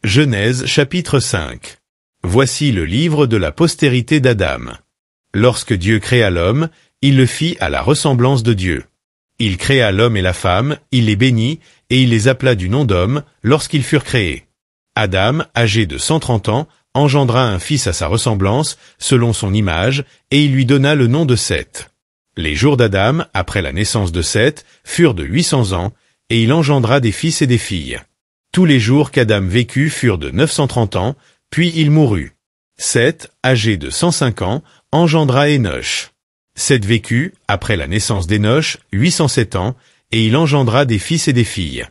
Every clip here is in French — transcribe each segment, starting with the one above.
Genèse chapitre 5. Voici le livre de la postérité d'Adam. Lorsque Dieu créa l'homme, il le fit à la ressemblance de Dieu. Il créa l'homme et la femme, il les bénit, et il les appela du nom d'homme, lorsqu'ils furent créés. Adam, âgé de 130 ans, engendra un fils à sa ressemblance, selon son image, et il lui donna le nom de Seth. Les jours d'Adam, après la naissance de Seth, furent de 800 ans, et il engendra des fils et des filles. Tous les jours qu'Adam vécut furent de 930 ans, puis il mourut. Seth, âgé de 105 ans, engendra Énoch. Seth vécut, après la naissance d'Énoch, 807 ans, et il engendra des fils et des filles.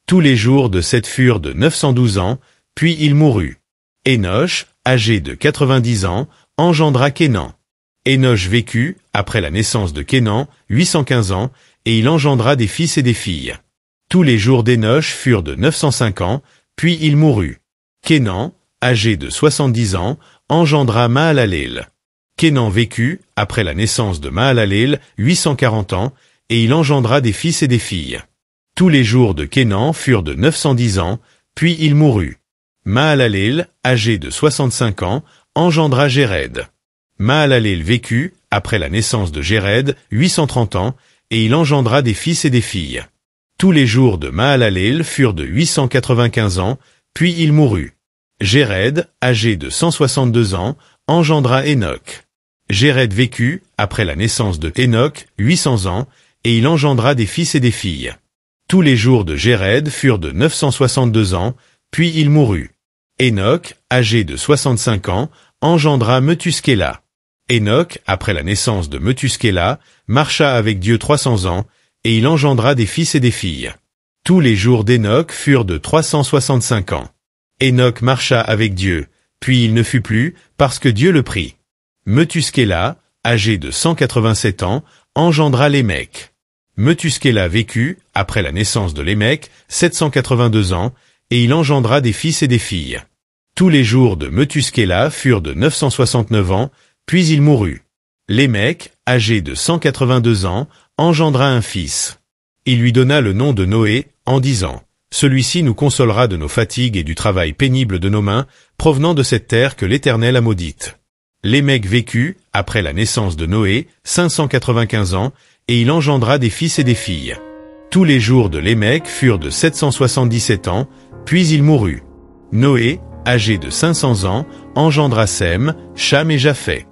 Tous les jours de Seth furent de 912 ans, puis il mourut. Énoch, âgé de 90 ans, engendra Kénan. Énoch vécut, après la naissance de Kénan, 815 ans, et il engendra des fils et des filles. Tous les jours d'Énoch furent de 905 ans, puis il mourut. Kénan, âgé de 70 ans, engendra Mahalaleel. Kénan vécut, après la naissance de Mahalaleel, 840 ans, et il engendra des fils et des filles. Tous les jours de Kénan furent de 910 ans, puis il mourut. Mahalaleel, âgé de 65 ans, engendra Jéred. Mahalaleel vécut, après la naissance de Jéred, 830 ans, et il engendra des fils et des filles. Tous les jours de Mahalaleel furent de 895 ans, puis il mourut. Jéred, âgé de 162 ans, engendra Énoch. Jéred vécut, après la naissance de Énoch, 800 ans, et il engendra des fils et des filles. Tous les jours de Jéred furent de 962 ans, puis il mourut. Énoch, âgé de 65 ans, engendra Methuskéla. Énoch, après la naissance de Methuskéla, marcha avec Dieu 300 ans, et il engendra des fils et des filles. Tous les jours d'Énoch furent de 365 ans. Énoch marcha avec Dieu, puis il ne fut plus, parce que Dieu le prit. Methuskéla, âgé de 187 ans, engendra Lémec. Methuskéla vécut, après la naissance de Lémec, 782 ans, et il engendra des fils et des filles. Tous les jours de Methuskéla furent de 969 ans, puis il mourut. Lémec, âgé de 182 ans, engendra un fils. Il lui donna le nom de Noé, en disant « Celui-ci nous consolera de nos fatigues et du travail pénible de nos mains, provenant de cette terre que l'Éternel a maudite. » Lémec vécut, après la naissance de Noé, 595 ans, et il engendra des fils et des filles. Tous les jours de Lémec furent de 777 ans, puis il mourut. Noé, âgé de 500 ans, engendra Sem, Cham et Japheth.